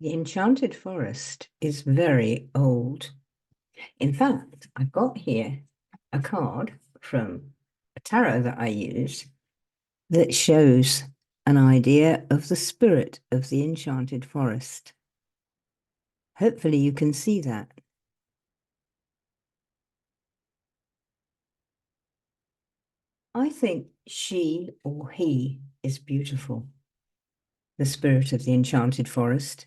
The Enchanted Forest is very old. In fact, I've got here a card from a tarot that I use that shows an idea of the spirit of the Enchanted Forest. Hopefully you can see that. I think she or he is beautiful. The spirit of the Enchanted Forest.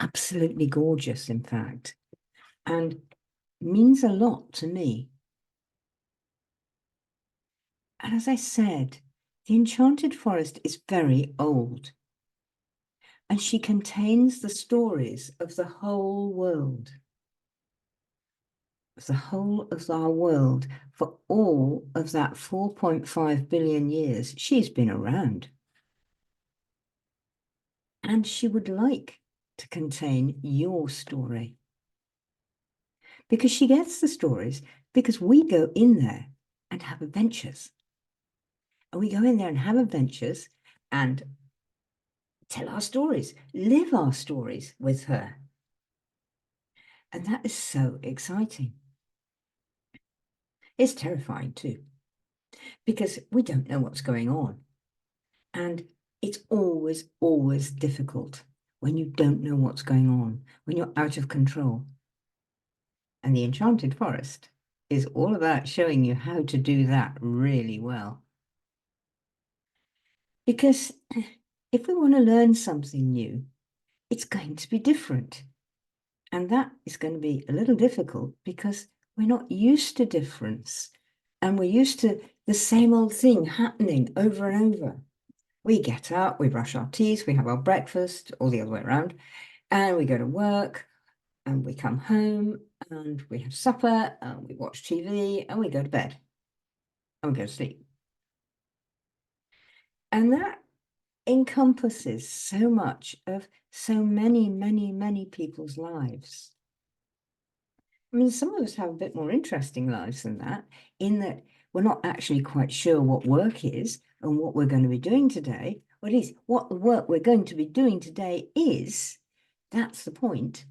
Absolutely gorgeous, in fact, and means a lot to me. And as I said, the Enchanted Forest is very old, and she contains the stories of the whole world, of our world, for all of that 4.5 billion years she's been around. And she would like to contain your story. Because she gets the stories because we go in there and have adventures. And we go in there and have adventures and tell our stories, live our stories with her. And that is so exciting. It's terrifying too, because we don't know what's going on. And it's always, always difficult when you don't know what's going on, when you're out of control. And the Enchanted Forest is all about showing you how to do that really well. Because if we want to learn something new, it's going to be different. And that is going to be a little difficult because we're not used to difference. And we're used to the same old thing happening over and over. We get up, we brush our teeth, we have our breakfast, or the other way around, and we go to work, and we come home, and we have supper, and we watch TV, and we go to bed, and we go to sleep. And that encompasses so much of so many, many, many people's lives. I mean, some of us have a bit more interesting lives than that, in that we're not actually quite sure what work is and what we're going to be doing today, or at least what the work we're going to be doing today is. That's the point.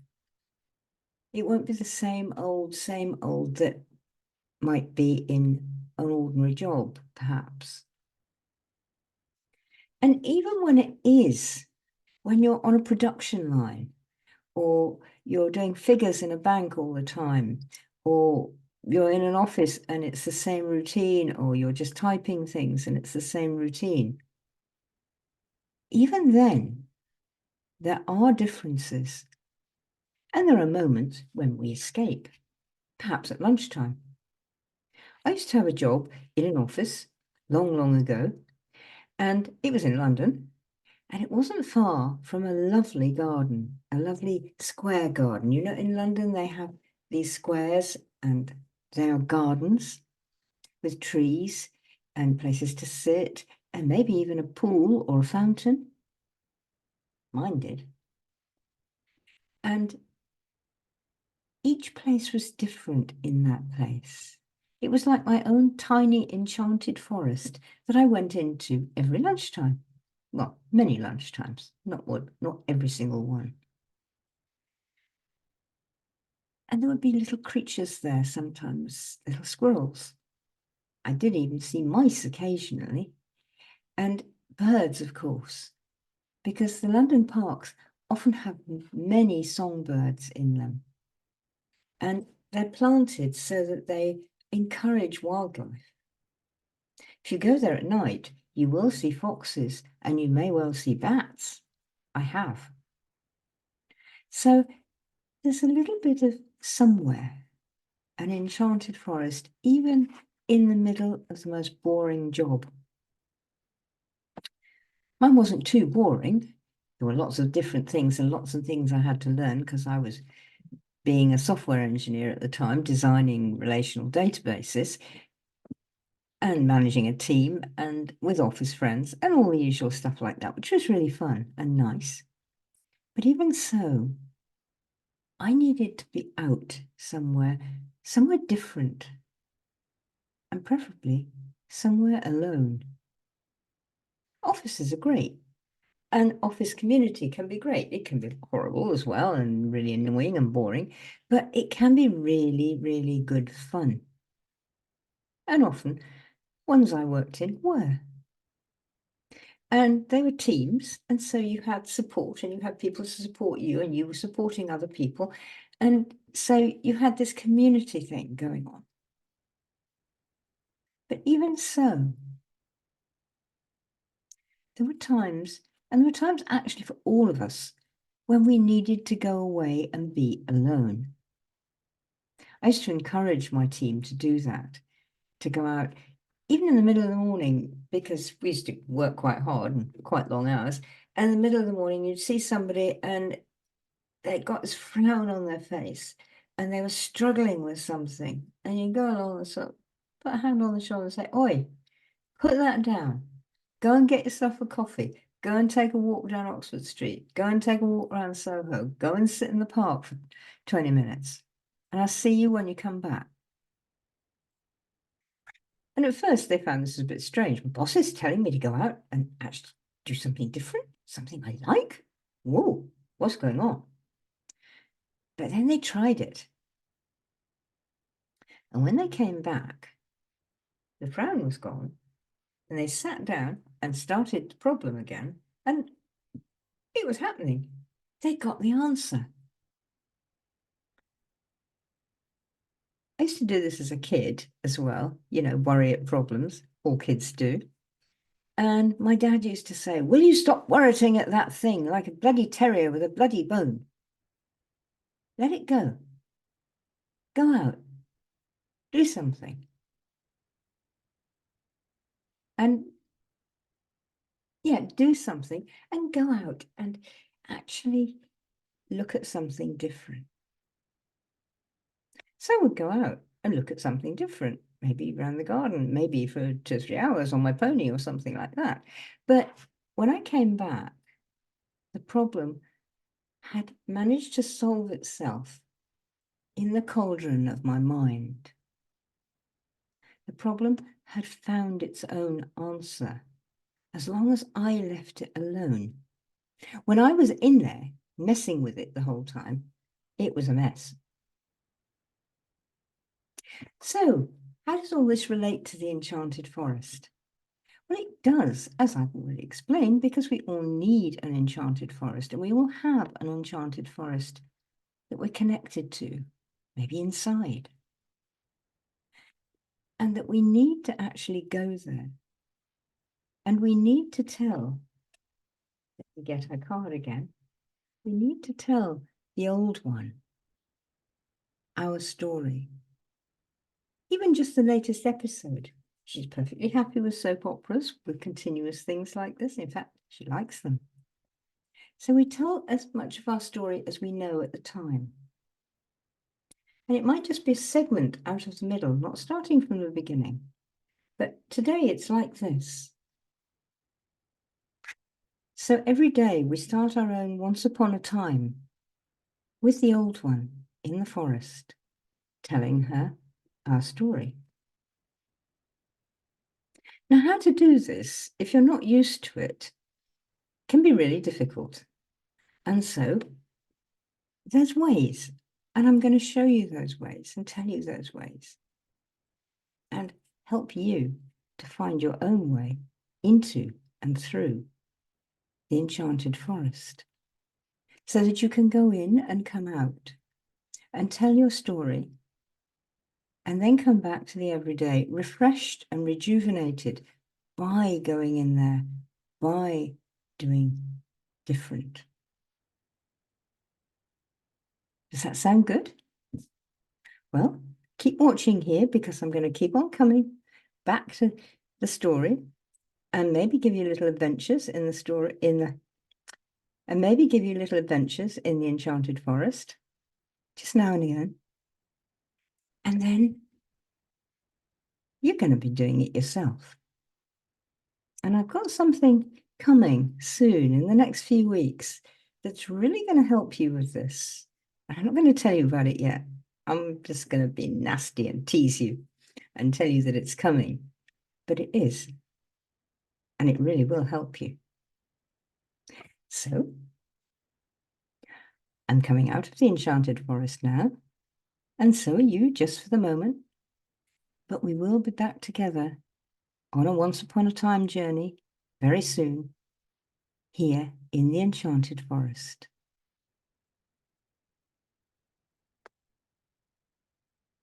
It won't be the same old that might be in an ordinary job, perhaps. And even when it is, when you're on a production line, or you're doing figures in a bank all the time, or you're in an office and it's the same routine, or you're just typing things and it's the same routine. Even then, there are differences. And there are moments when we escape, perhaps at lunchtime. I used to have a job in an office long, long ago, and it was in London. And it wasn't far from a lovely garden, a lovely square garden. You know, in London, they have these squares and they are gardens with trees and places to sit and maybe even a pool or a fountain. Mine did. And each place was different in that place. It was like my own tiny enchanted forest that I went into every lunchtime. Well, many lunchtimes, not every single one. And there would be little creatures there sometimes, little squirrels. I did even see mice occasionally, and birds, of course, because the London parks often have many songbirds in them. And they're planted so that they encourage wildlife. If you go there at night, you will see foxes and you may well see bats. I have. So there's a little bit of somewhere, an enchanted forest, even in the middle of the most boring job. Mine wasn't too boring. There were lots of different things and lots of things I had to learn because I was being a software engineer at the time, designing relational databases and managing a team and with office friends and all the usual stuff like that, which was really fun and nice. But even so, I needed to be out somewhere different, and preferably somewhere alone. Offices are great, an office community can be great. It can be horrible as well and really annoying and boring, but it can be really, really good fun. And often, ones I worked in were. And they were teams, and so you had support and you had people to support you and you were supporting other people. And so you had this community thing going on. But even so, there were times, and there were times actually for all of us, when we needed to go away and be alone. I used to encourage my team to do that, to go out, even in the middle of the morning, because we used to work quite hard and quite long hours. And in the middle of the morning, you'd see somebody and they got this frown on their face and they were struggling with something. And you go along and sort of put a hand on the shoulder and say, "Oi, put that down. Go and get yourself a coffee. Go and take a walk down Oxford Street. Go and take a walk around Soho. Go and sit in the park for 20 minutes. And I'll see you when you come back." And at first they found this a bit strange. My boss is telling me to go out and actually do something different, something I like. Whoa, what's going on? But then they tried it. And when they came back, the frown was gone. And they sat down and started the problem again. And it was happening. They got the answer. I used to do this as a kid as well, worry at problems. All kids do. And my dad used to say, "Will you stop worrying at that thing like a bloody terrier with a bloody bone? Let it go. Go out. Do something." And yeah, do something and go out and actually look at something different. So I would go out and look at something different, maybe around the garden, maybe for 2 or 3 hours on my pony or something like that. But when I came back, the problem had managed to solve itself in the cauldron of my mind. The problem had found its own answer as long as I left it alone. When I was in there messing with it the whole time, it was a mess. So, how does all this relate to the Enchanted Forest? Well, it does, as I've already explained, because we all need an enchanted forest, and we all have an enchanted forest that we're connected to, maybe inside, and that we need to actually go there. And we need to tell, let me get her card again, we need to tell the old one our story. Even just the latest episode. She's perfectly happy with soap operas, with continuous things like this. In fact, she likes them. So we tell as much of our story as we know at the time. And it might just be a segment out of the middle, not starting from the beginning. But today it's like this. So every day we start our own once upon a time with the old one in the forest, telling her our story. Now, how to do this, if you're not used to it, can be really difficult. And so there's ways, and I'm going to show you those ways and tell you those ways and help you to find your own way into and through the Enchanted Forest so that you can go in and come out and tell your story and then come back to the everyday refreshed and rejuvenated by going in there, by doing different. Does that sound good? Well, keep watching here because I'm going to keep on coming back to the story and maybe give you little adventures in the story and maybe give you little adventures in the Enchanted Forest just now and again. And then you're going to be doing it yourself. And I've got something coming soon in the next few weeks that's really going to help you with this. I'm not going to tell you about it yet. I'm just going to be nasty and tease you and tell you that it's coming. But it is. And it really will help you. So, I'm coming out of the Enchanted Forest now, and so are you, just for the moment. But we will be back together on a once upon a time journey very soon, here in the Enchanted Forest.